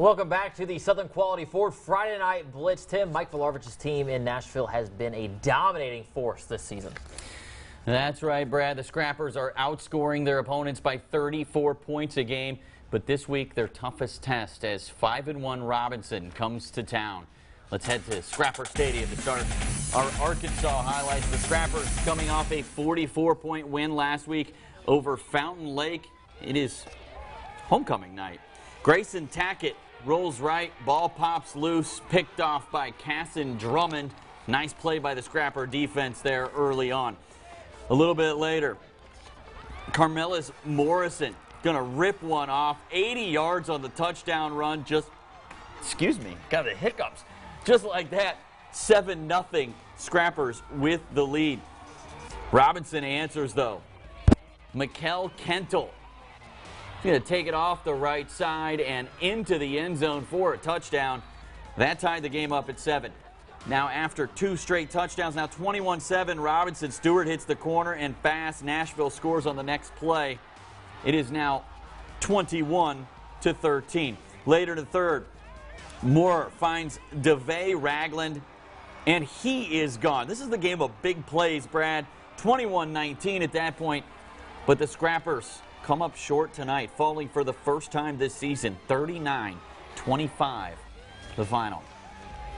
Welcome back to the Southern Quality Ford Friday Night Blitz. Tim, Mike Vilarovich's team in Nashville has been a dominating force this season. That's right, Brad. The Scrappers are outscoring their opponents by 34 points a game. But this week, their toughest test as 5-1 Robinson comes to town. Let's head to Scrapper Stadium to start our Arkansas highlights. The Scrappers coming off a 44-point win last week over Fountain Lake. It is homecoming night. Grayson Tackett rolls right, ball pops loose, picked off by Casson Drummond. Nice play by the Scrapper defense there early on. A little bit later, Carmelis Morrison gonna rip one off, 80 yards on the touchdown run. Got the hiccups. Just like that, 7-0 Scrappers with the lead. Robinson answers though. Mikkel Kentel going to take it off the right side and into the end zone for a touchdown. That tied the game up at 7. Now after 2 straight touchdowns, now 21-7, Robinson Stewart hits the corner and fast. Nashville scores on the next play. It is now 21-13. Later in the third, Moore finds DeVay Ragland, and he is gone. This is the game of big plays, Brad. 21-19 at that point, but the Scrappers come up short tonight, falling for the first time this season, 39-25, the final.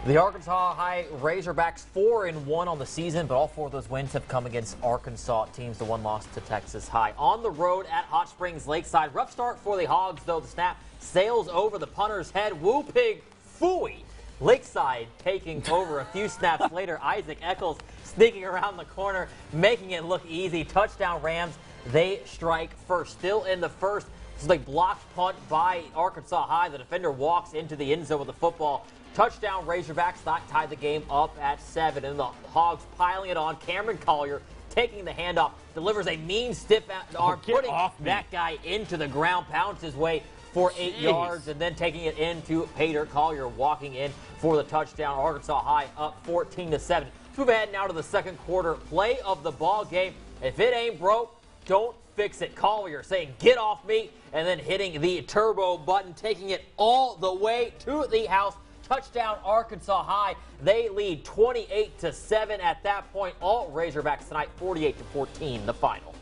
The Arkansas High Razorbacks 4-1 on the season, but all 4 of those wins have come against Arkansas teams. The one loss to Texas High. On the road at Hot Springs Lakeside. Rough start for the Hogs, though. The snap sails over the punter's head. Woo pig phooey. Lakeside taking over a few snaps later. Isaac Eccles sneaking around the corner, making it look easy. Touchdown Rams. They strike first. Still in the first. This is like blocked punt by Arkansas High. The defender walks into the end zone with the football. Touchdown Razorbacks. That tied the game up at 7. And the Hogs piling it on. Cameron Collier taking the handoff. Delivers a mean stiff arm. Putting that guy into the ground. Pounds his way for 8 yards. And then taking it into Pater Collier walking in for the touchdown. Arkansas High up 14-7. Let's move ahead now to the second quarter. Play of the ball game. If it ain't broke, don't fix it. Collier saying, get off me, and then hitting the turbo button, taking it all the way to the house. Touchdown Arkansas High. They lead 28-7 at that point. All Razorbacks tonight, 48-14, the final.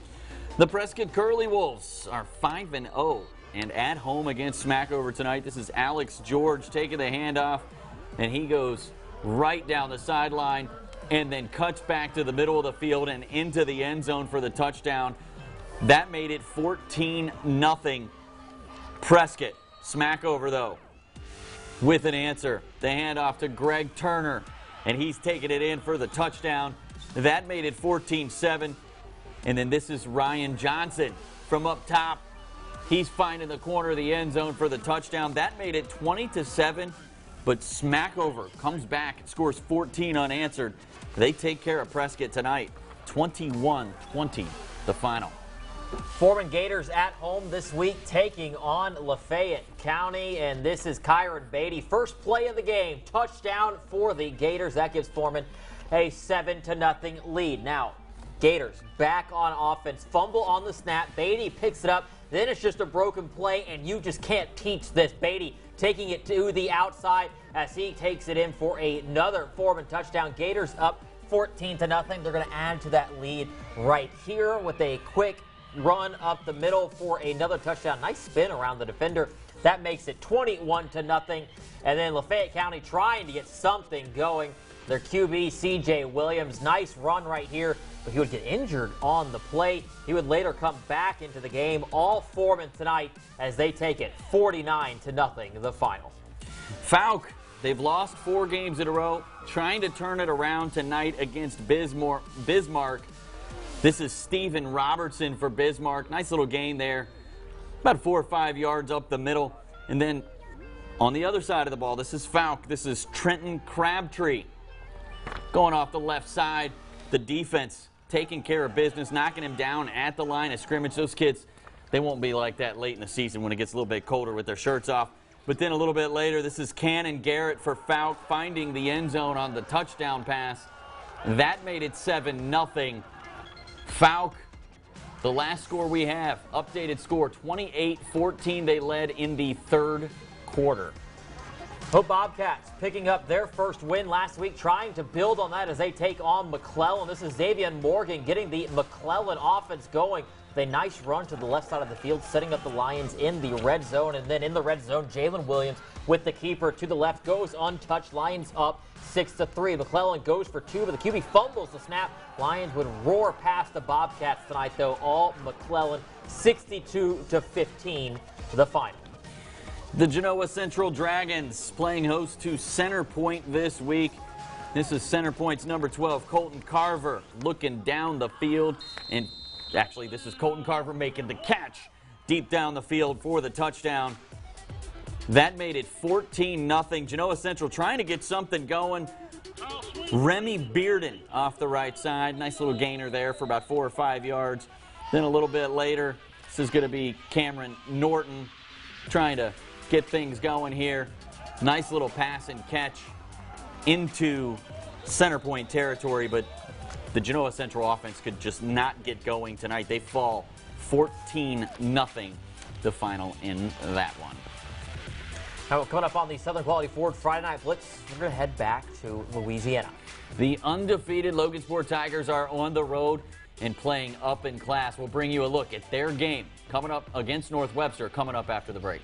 The Prescott Curly Wolves are 5-0 and at home against Smackover tonight. This is Alex George taking the handoff, and he goes right down the sideline and then cuts back to the middle of the field and into the end zone for the touchdown. That made it 14-0 Prescott. Smackover, though, with an answer. The handoff to Greg Turner, and he's taking it in for the touchdown. That made it 14-7. And then this is Ryan Johnson from up top. He's finding the corner of the end zone for the touchdown. That made it 20-7. But Smackover comes back and scores 14 unanswered. They take care of Prescott tonight. 21-20, the final. Foreman Gators at home this week taking on Lafayette County, and this is Kyron Beatty. First play of the game, touchdown for the Gators. That gives Foreman a 7-0 lead. Now, Gators back on offense, fumble on the snap. Beatty picks it up, then it's just a broken play, and you just can't teach this. Beatty taking it to the outside as he takes it in for another Foreman touchdown. Gators up 14-0. They're going to add to that lead right here with a quick run up the middle for another touchdown. Nice spin around the defender. That makes it 21-0. And then Lafayette County trying to get something going. Their QB, C.J. Williams, nice run right here, but he would get injured on the play. He would later come back into the game. All Foreman tonight as they take it 49-0, the final. Phalke, they've lost 4 games in a row, trying to turn it around tonight against Bismarck. This is Stephen Robertson for Bismarck. Nice little gain there, about 4 or 5 yards up the middle. And then on the other side of the ball, this is Phalke. This is Trenton Crabtree going off the left side. The defense taking care of business, knocking him down at the line of scrimmage. Those kids, they won't be like that late in the season when it gets a little bit colder with their shirts off. But then a little bit later, this is Cannon Garrett for Phalke, finding the end zone on the touchdown pass. That made it 7-0. Phalke, the last score we have, updated score, 28-14. They led in the third quarter. Hope Bobcats picking up their first win last week, trying to build on that as they take on McClellan. This is Xavier Morgan getting the McClellan offense going with a nice run to the left side of the field, setting up the Lions in the red zone. And then in the red zone, Jalen Williams with the keeper to the left goes untouched. Lions up 6-3. McClellan goes for 2, but the QB fumbles the snap. Lions would roar past the Bobcats tonight, though. All McClellan, 62-15, the final. The Genoa Central Dragons playing host to Center Point this week. This is Center Point's number 12, Colton Carver, looking down the field. And actually, this is Colton Carver making the catch deep down the field for the touchdown. That made it 14-0. Genoa Central trying to get something going. Remy Bearden off the right side. Nice little gainer there for about 4 or 5 yards. Then a little bit later, this is going to be Cameron Norton trying to get things going here. Nice little pass and catch into Center Point territory, but the Genoa Central offense could just not get going tonight. They fall 14-0, the final in that one. Now, coming up on the Southern Quality Ford Friday Night Blitz, we're going to head back to Louisiana. The undefeated Logansport Tigers are on the road and playing up in class. We'll bring you a look at their game coming up against North Webster coming up after the break.